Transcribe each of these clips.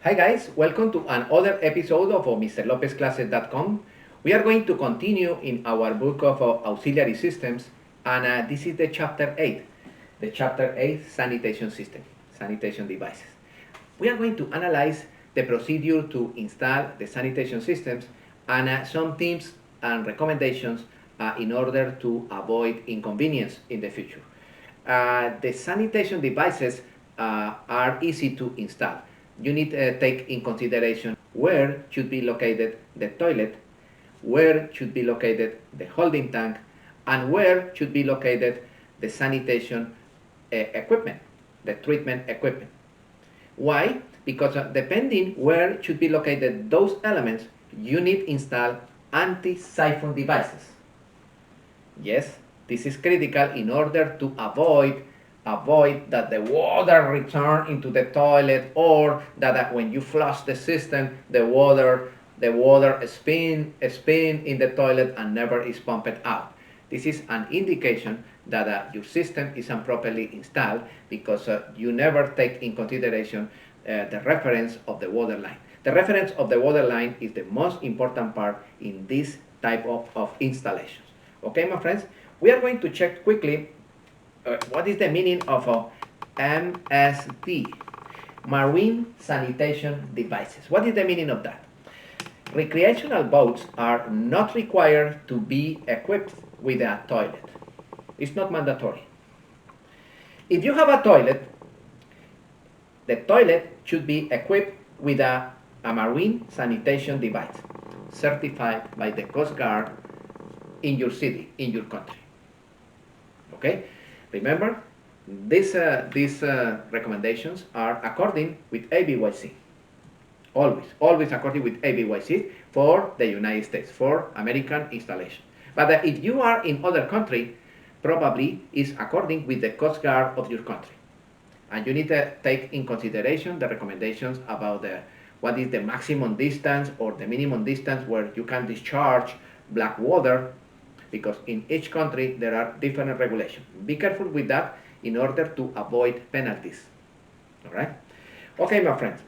Hi guys, welcome to another episode of MrLopezClasses.com. We are going to continue in our book of auxiliary systems, and this is the chapter 8. The chapter 8, sanitation system, sanitation devices. We are going to analyze the procedure to install the sanitation systems and some tips and recommendations in order to avoid inconvenience in the future. The sanitation devices are easy to install. You need to take in consideration where should be located the toilet, where should be located the holding tank, and where should be located the sanitation equipment, the treatment equipment. Why? Because depending where should be located those elements, you need to install anti-siphon devices. Yes, this is critical in order to avoid that the water return into the toilet, or that when you flush the system, the water spin in the toilet and never is pumped out. This is an indication that your system is improperly installed because you never take in consideration the reference of the water line. The reference of the water line is the most important part in this type of installations. Okay, my friends, we are going to check quickly what is the meaning of MSD, Marine Sanitation Devices. What is the meaning of that? Recreational boats are not required to be equipped with a toilet. It's not mandatory. If you have a toilet, the toilet should be equipped with a marine sanitation device certified by the Coast Guard in your city, in your country. Okay? Remember, these recommendations are according with ABYC. Always according with ABYC for the United States, for American installation. But if you are in other country, probably is according with the Coast Guard of your country. And you need to take in consideration the recommendations about what is the maximum distance or the minimum distance where you can discharge black water, because in each country there are different regulations. Be careful with that in order to avoid penalties. All right? Okay, my friends.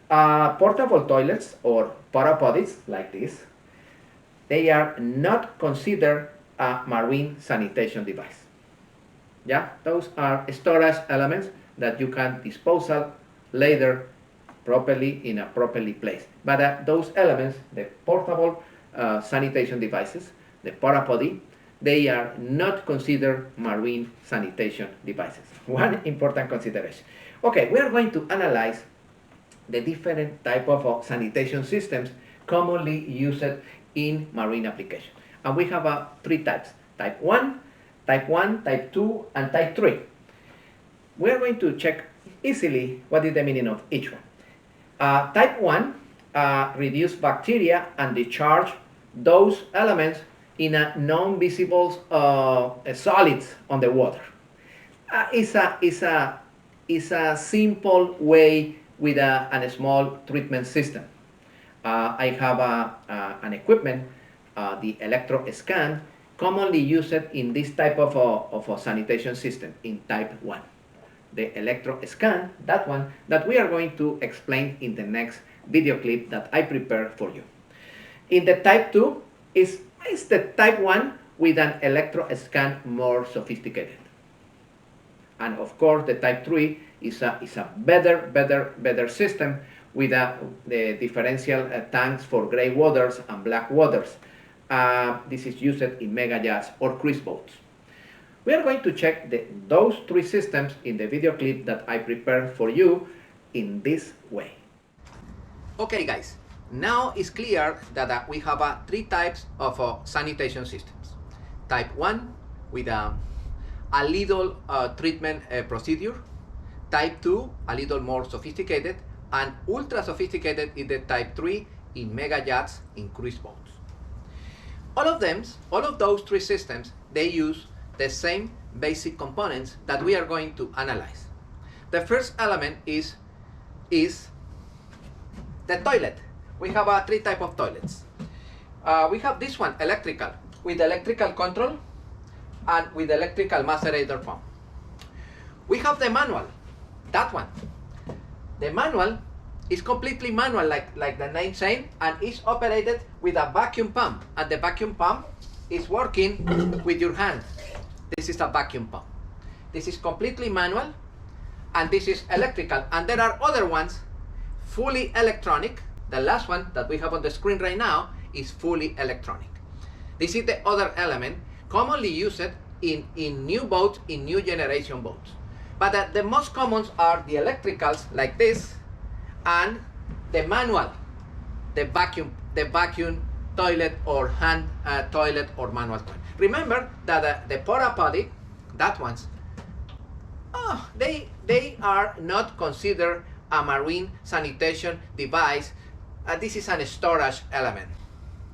Portable toilets or porta potties like this, they are not considered a marine sanitation device. Yeah, those are storage elements that you can dispose of later properly in a properly place. But those elements, the portable sanitation devices, the porta potty, they are not considered marine sanitation devices. One important consideration. Okay, we are going to analyze the different type of sanitation systems commonly used in marine application. And we have three types: type 1, type 2, and type 3. We are going to check easily what is the meaning of each one. Type 1 reduce bacteria and discharge those elements in a non-visible solids on the water. It's a simple way with a small treatment system. I have an equipment, the electro scan, commonly used in this type of sanitation system in type 1. The electro scan, that one, that we are going to explain in the next video clip that I prepared for you. In the type 2 is the type 1 with an electro scan more sophisticated. And of course the type 3 is a better system with the differential tanks for gray waters and black waters. This is used in mega yachts or cruise boats. We are going to check those three systems in the video clip that I prepared for you in this way. Okay guys, now it's clear that we have three types of sanitation systems. Type 1 with a little treatment procedure. Type 2, a little more sophisticated, and ultra sophisticated is the type 3 in mega yachts, in cruise boats. All of those three systems, they use the same basic components that we are going to analyze. The first element is the toilet. We have three types of toilets. We have this one, electrical, with electrical control and with electrical macerator pump. We have the manual, that one. The manual It's completely manual, like the name saying, and it's operated with a vacuum pump. And the vacuum pump is working with your hand. This is a vacuum pump. This is completely manual, and this is electrical. And there are other ones, fully electronic. The last one that we have on the screen right now is fully electronic. This is the other element commonly used in new boats, in new generation boats. But the most common are the electricals like this, and the manual, the vacuum toilet or hand toilet or manual toilet. Remember that the porta potty, that ones, they are not considered a marine sanitation device. This is a storage element,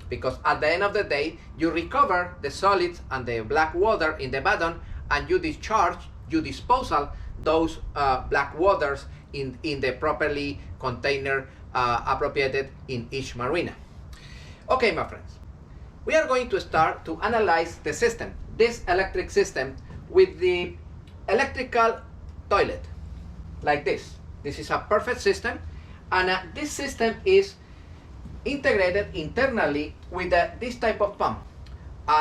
because at the end of the day, you recover the solids and the black water in the bottom, and you disposal those black waters in the properly container appropriated in each marina. Okay, my friends, we are going to start to analyze the system, this electric system, with the electrical toilet, like this. This is a perfect system, and this system is integrated internally with this type of pump.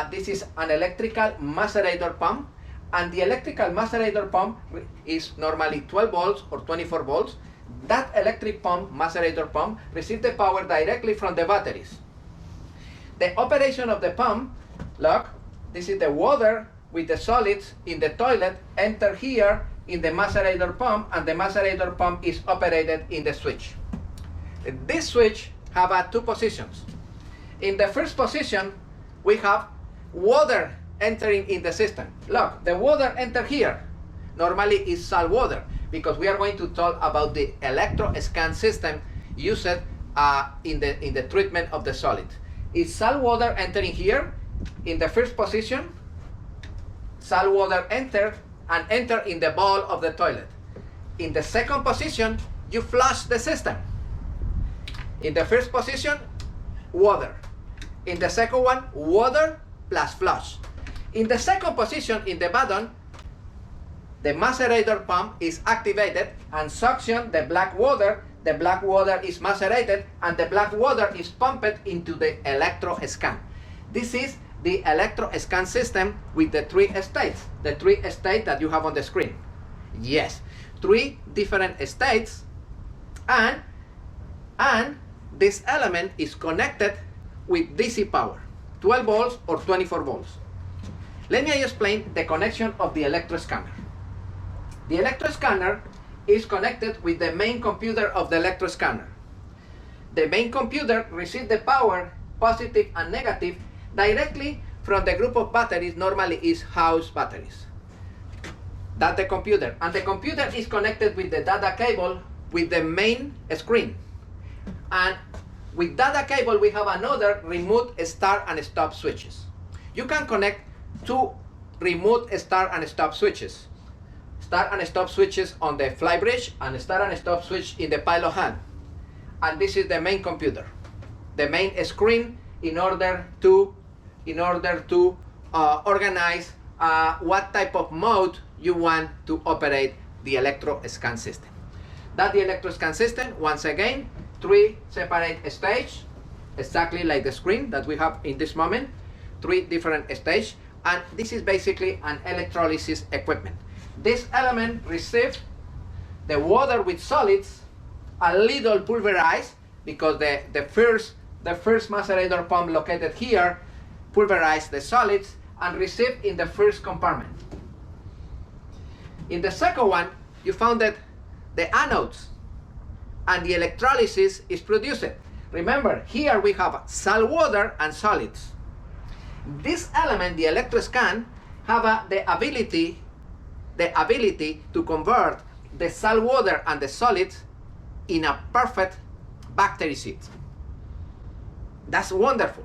This is an electrical macerator pump, and the electrical macerator pump is normally 12 volts or 24 volts. That electric pump, macerator pump, receives the power directly from the batteries. The operation of the pump, look, this is the water with the solids in the toilet enter here in the macerator pump, and the macerator pump is operated in the switch. This switch have two positions. In the first position, we have water entering in the system. Look, the water enter here. Normally is salt water, because we are going to talk about the electro-scan system used in the treatment of the solid. Is salt water entering here in the first position? Salt water enter in the bowl of the toilet. In the second position, you flush the system. In the first position, water. In the second one, water plus flush. In the second position, in the bottom, the macerator pump is activated and suction the black water. The black water is macerated, and the black water is pumped into the electro-scan. This is the electro-scan system with the three states. The three states that you have on the screen. Yes, three different states, and this element is connected with DC power, 12 volts or 24 volts. Let me explain the connection of the electroscanner. The electroscanner is connected with the main computer of the electroscanner. The main computer receives the power, positive and negative, directly from the group of batteries, normally is house batteries. That's the computer. And the computer is connected with the data cable with the main screen. And with data cable, we have another remote start and stop switches. You can connect two remote start and stop switches. Start and stop switches on the fly bridge, and start and stop switch in the pilot hand. And this is the main computer, the main screen, in order to organize what type of mode you want to operate the electro-scan system. That the electro-scan system, once again, three separate stages, exactly like the screen that we have in this moment, three different stages, and this is basically an electrolysis equipment. This element receives the water with solids, a little pulverized, because the first macerator pump located here pulverized the solids and received in the first compartment. In the second one, you found that the anodes and the electrolysis is produced. Remember, here we have salt water and solids. This element, the electroscan, have the ability to convert the salt water and the solids in a perfect bactericide. That's wonderful.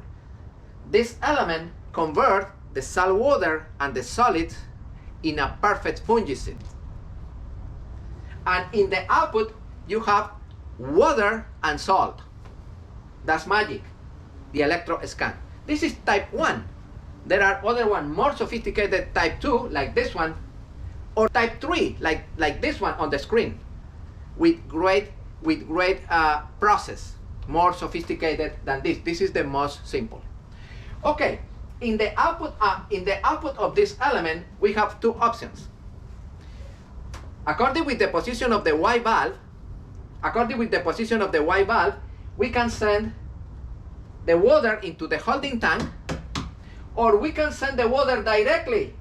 This element converts the salt water and the solids in a perfect fungicide. And in the output, you have water and salt. That's magic, the electro-scan. This is type 1. There are other ones more sophisticated, type 2, like this one, or type 3, like this one on the screen, with great with great process, more sophisticated than this. This is the most simple. Okay, in the output of this element, we have two options. According with the position of the Y valve, we can send the water into the holding tank, or we can send the water directly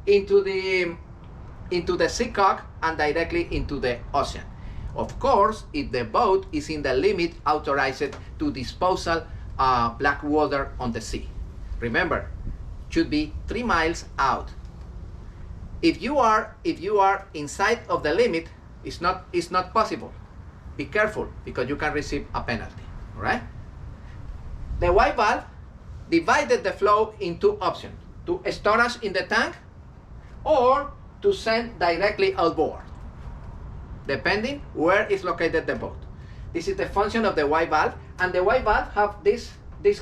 into the seacock and directly into the ocean. Of course, if the boat is in the limit authorized to disposal black water on the sea. Remember, should be 3 miles out. If you are inside of the limit, it's not possible. Be careful, because you can receive a penalty. All right? The Y valve divided the flow in two options: to storage in the tank or to send directly outboard, depending where is located the boat. This is the function of the Y valve, and the Y valve have this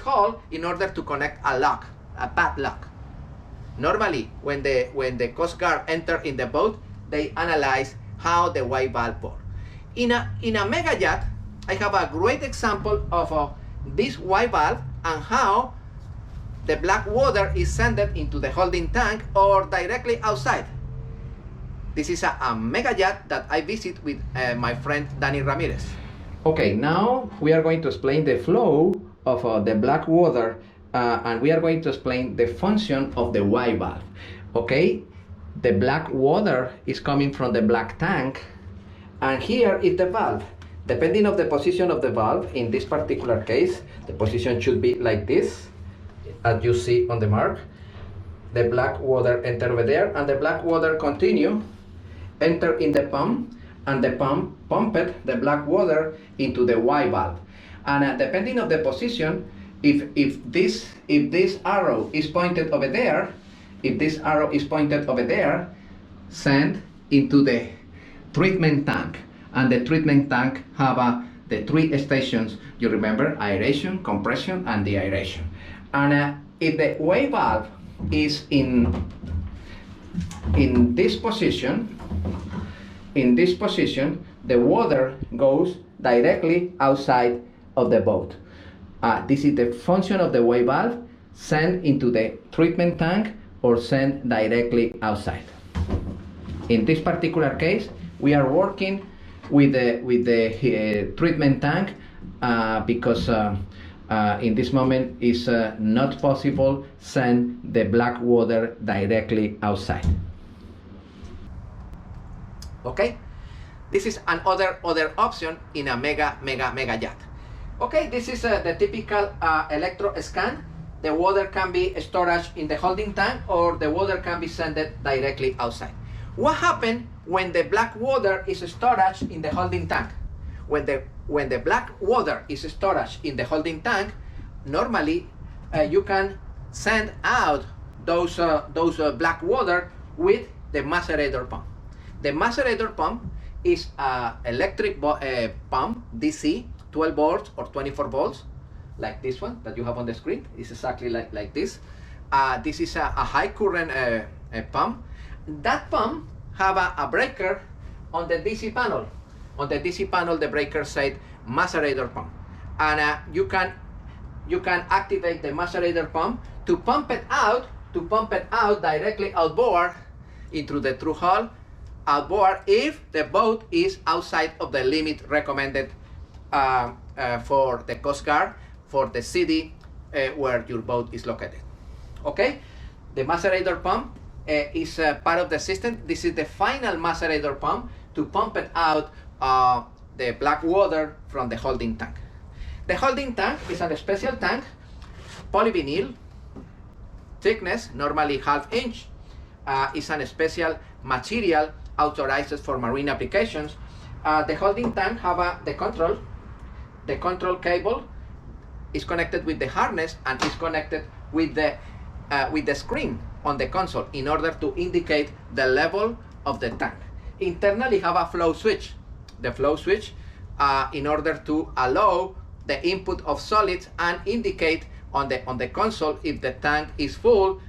hole in order to connect a lock, a padlock. Normally, when the Coast Guard enter in the boat, they analyze how the Y valve works. In a mega yacht, I have a great example of this Y valve and how the black water is sent into the holding tank or directly outside. This is a mega yacht that I visit with my friend Danny Ramirez. Okay, now we are going to explain the flow of the black water, and we are going to explain the function of the Y valve. Okay, the black water is coming from the black tank, and here is the valve. Depending on the position of the valve, in this particular case, the position should be like this, as you see on the mark. The black water enter over there, and the black water continue, enter in the pump, and the pump pumped the black water into the Y valve. And depending on the position, if this arrow is pointed over there, send into the treatment tank. And the treatment tank have the 3 stations. You remember: aeration, compression, and deaeration. And if the Y valve is in this position, the water goes directly outside of the boat. This is the function of the Y valve: send into the treatment tank or send directly outside. In this particular case, we are working with the treatment tank because in this moment is not possible send the black water directly outside. Okay, this is another option in a mega yacht. Okay, this is the typical electro scan. The water can be stored in the holding tank, or the water can be sent directly outside. What happens when the black water is stored in the holding tank? When the black water is stored in the holding tank, normally you can send out those black water with the macerator pump. The macerator pump is an electric pump, DC, 12 volts or 24 volts, like this one that you have on the screen. It's exactly like this. This is a high current pump. That pump have a breaker on the DC panel. On the DC panel, the breaker said macerator pump, and you can activate the macerator pump to pump it out directly outboard into the through hull outboard if the boat is outside of the limit recommended for the Coast Guard for the city where your boat is located. Okay, the macerator pump is part of the system. This is the final macerator pump to pump it out the black water from the holding tank. The holding tank is a special tank, polyvinyl, thickness normally ½ inch. Is a special material authorized for marine applications. The holding tank have the control cable is connected with the harness and is connected with the screen on the console in order to indicate the level of the tank. Internally have a flow switch. The flow switch in order to allow the input of solids and indicate on the console if the tank is full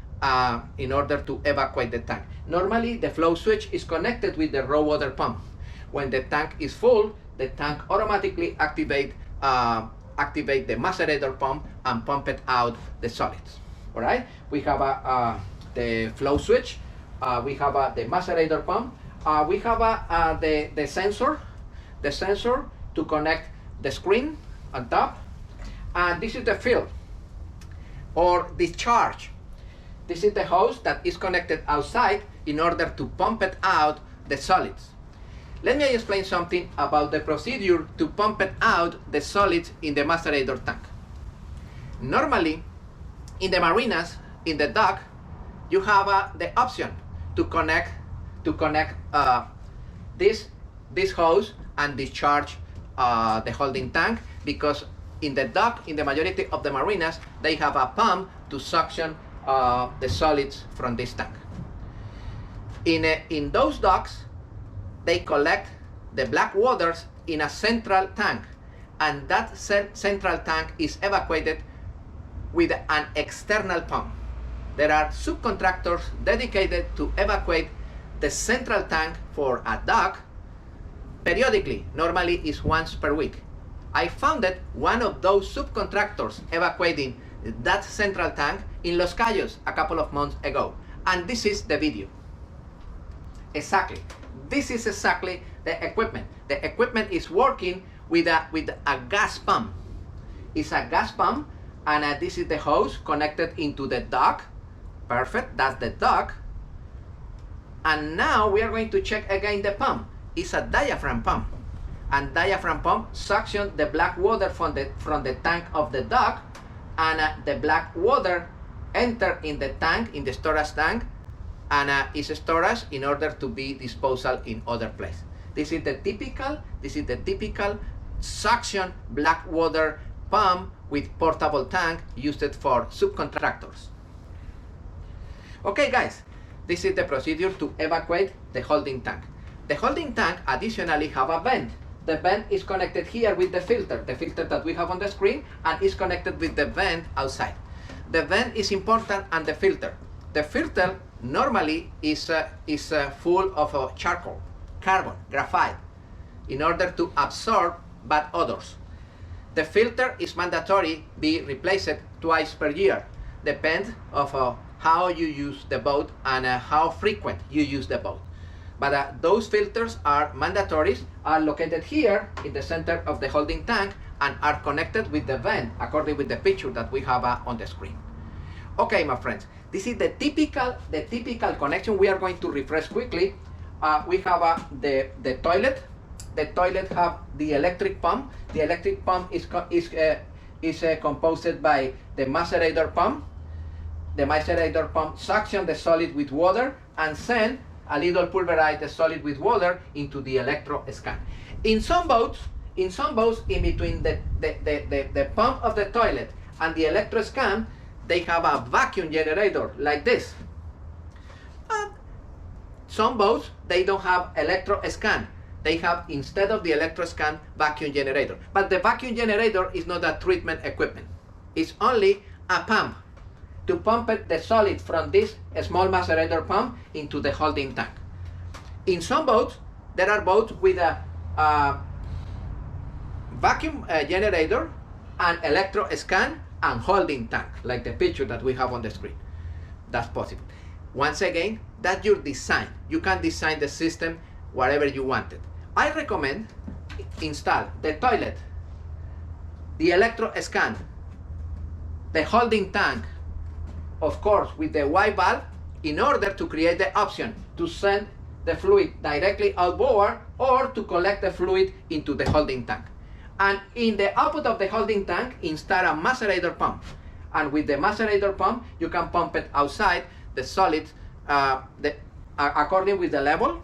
in order to evacuate the tank. Normally the flow switch is connected with the raw water pump. When the tank is full, the tank automatically activate the macerator pump and pump it out the solids. All right. We have the flow switch. We have the macerator pump. We have the sensor to connect the screen on top. And this is the fill or discharge. This is the hose that is connected outside in order to pump it out the solids. Let me explain something about the procedure to pump it out the solids in the macerator tank. Normally, in the marinas, in the dock, you have the option to connect this hose and discharge the holding tank, because in the dock, in the majority of the marinas, they have a pump to suction the solids from this tank. In those docks, they collect the black waters in a central tank, and that central tank is evacuated with an external pump. There are subcontractors dedicated to evacuate the central tank for a dock periodically. Normally is once per week. I founded one of those subcontractors evacuating that central tank in Los Cayos a couple of months ago, and this is the video. Exactly. This is exactly the equipment. The equipment is working with a gas pump. It's a gas pump, and this is the hose connected into the dock. Perfect, that's the dock. And now we are going to check again the pump. It's a diaphragm pump. And diaphragm pump suction the black water from the tank of the dock, and the black water enter in the tank, in the storage tank, and is storage in order to be disposal in other place. This is the typical suction black water pump with portable tank used for subcontractors. Okay guys, this is the procedure to evacuate the holding tank. The holding tank additionally have a vent. The vent is connected here with the filter that we have on the screen, and is connected with the vent outside. The vent is important, and the filter. The filter normally is full of charcoal, carbon, graphite, in order to absorb bad odors. The filter is mandatory be replaced twice per year, depends of how you use the boat and how frequent you use the boat. But those filters are mandatory, are located here in the center of the holding tank, and are connected with the vent according with the picture that we have on the screen. Okay, my friends, this is the typical connection. We are going to refresh quickly. We have the toilet. The toilet have the electric pump. The electric pump is composed by the macerator pump. The macerator pump suction the solid with water and send a little pulverized solid with water into the electro scan. In some boats, in between the pump of the toilet and the electro scan, they have a vacuum generator like this. Some boats, they don't have electro scan. They have, instead of the electro scan, vacuum generator. But the vacuum generator is not a treatment equipment. It's only a pump to pump the solid from this small macerator pump into the holding tank. In some boats, there are boats with a vacuum generator and electro scan and holding tank, like the picture that we have on the screen. That's possible. Once again, that's your design. You can design the system whatever you want it. I recommend install the toilet, the electro scan, the holding tank, of course with the Y valve, in order to create the option to send the fluid directly outboard or to collect the fluid into the holding tank. And in the output of the holding tank, install a macerator pump. And with the macerator pump, you can pump it outside the solids according with the level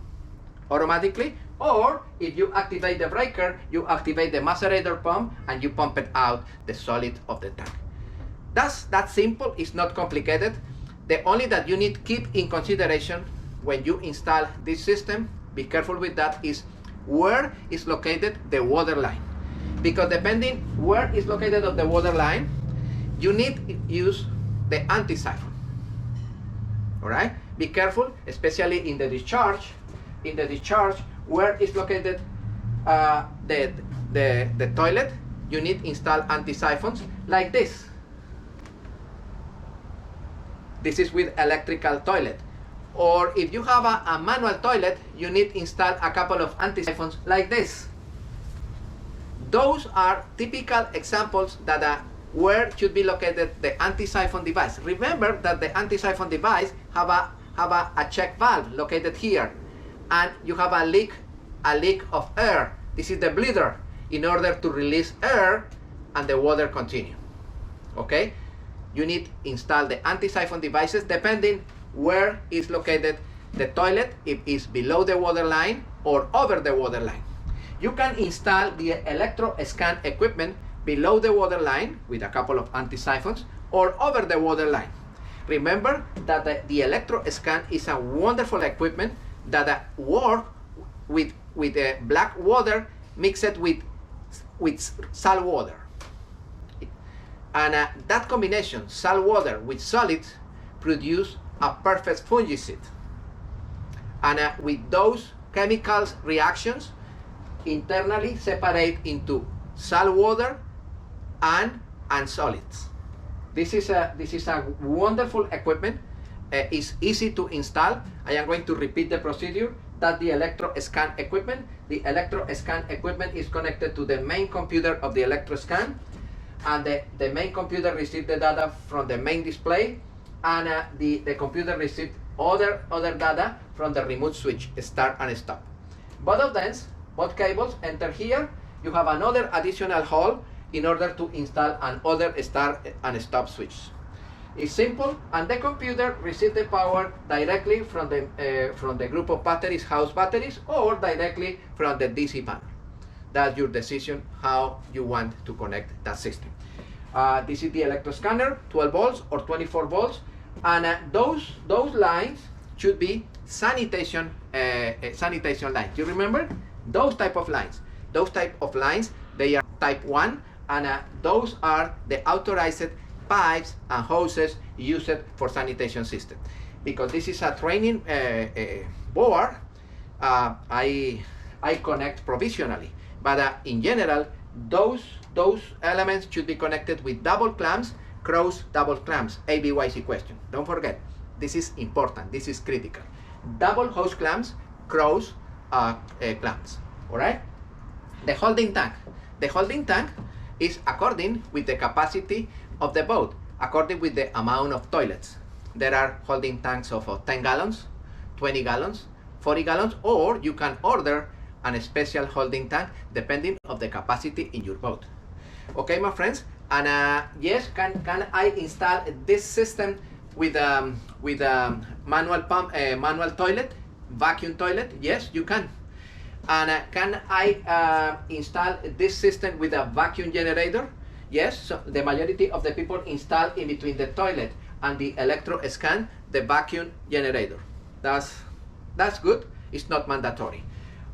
automatically, or if you activate the breaker, you activate the macerator pump and you pump it out the solid of the tank. That's that simple. It's not complicated. The only that you need to keep in consideration when you install this system, be careful with that, is where is located the water line. Because depending where is located of the water line, you need to use the anti-siphon. All right? Be careful, especially in the discharge. In the discharge, where is located the toilet, you need install anti-siphons like this. This is with electrical toilet. Or if you have a manual toilet, you need install a couple of anti-siphons like this. Those are typical examples that where should be located the anti-siphon device. Remember that the anti-siphon device have a check valve located here, and you have a leak of air. This is the bleeder in order to release air and the water continue. Okay, you need install the anti-siphon devices depending where is located the toilet, if it's below the water line or over the water line. You can install the electro-scan equipment below the water line with a couple of anti-siphons or over the water line. Remember that the electro-scan is a wonderful equipment that works with black water mixed with salt water. And that combination, salt water with solids, produce a perfect fungicide. And with those chemicals reactions, internally separate into salt water and solids. This is a wonderful equipment. It's easy to install. I am going to repeat the procedure. That's the electro-scan equipment. The electro-scan equipment is connected to the main computer of the electro-scan, and the main computer receives the data from the main display, and the computer receives other data from the remote switch, start and stop. Both cables enter here. You have another additional hole in order to install another start and stop switch. It's simple, and the computer receives the power directly from the group of batteries, house batteries, or directly from the DC panel. That's your decision how you want to connect that system. This is the electroscanner, 12 volts or 24 volts, and those lines should be sanitation lines. You remember those type of lines? Those type of lines, they are type 1, and those are the authorized pipes and hoses used for sanitation system. Because this is a training board, I connect provisionally. But in general, those elements should be connected with double clamps, cross double clamps, ABYC question. Don't forget, this is important, this is critical. Double hose clamps, cross clamps, all right? The holding tank. The holding tank is according with the capacity of the boat, according with the amount of toilets. There are holding tanks of 10 gallons, 20 gallons, 40 gallons, or you can order a special holding tank depending of the capacity in your boat. Okay, my friends, and yes, can I install this system with manual pump, manual toilet, vacuum toilet? Yes, you can. And can I install this system with a vacuum generator? Yes, so the majority of the people install in between the toilet and the electro-scan the vacuum generator. That's good. It's not mandatory.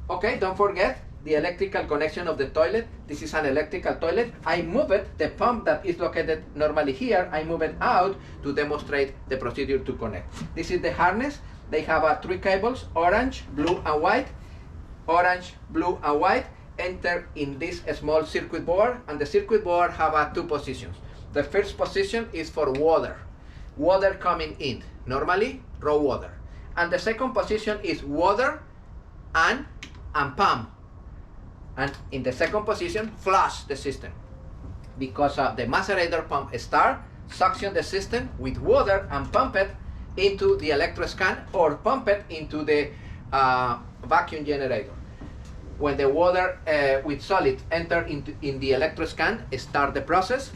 Okay, don't forget the electrical connection of the toilet. This is an electrical toilet. I move it, the pump that is located normally here, I move it out to demonstrate the procedure to connect. This is the harness. They have 3 cables, orange, blue, and white. Orange, blue, and white enter in this small circuit board, and the circuit board have 2 positions. The first position is for water coming in, normally raw water. And the second position is water and pump. And in the second position, flush the system, because the macerator pump start, suction the system with water and pump it into the electroscan or pump it into the vacuum generator. When the water with solid enter in the electroscan, start the process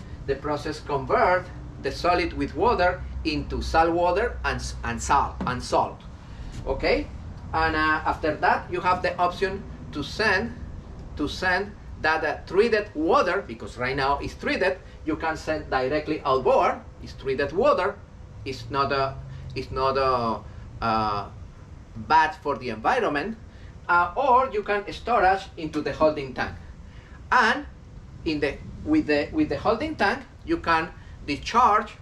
convert the solid with water into salt water and salt. Okay, and after that you have the option to send that treated water, because right now it's treated. You can send directly outboard. It's treated water. It's not bad for the environment. Or you can storage into the holding tank, and with the holding tank you can discharge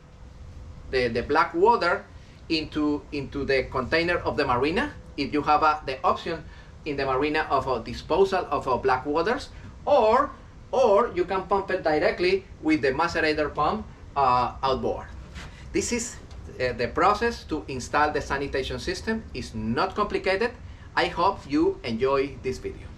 the black water into the container of the marina. If you have the option in the marina of disposal of black waters, or you can pump it directly with the macerator pump outboard. This is the process to install the sanitation system. It's not complicated. I hope you enjoy this video.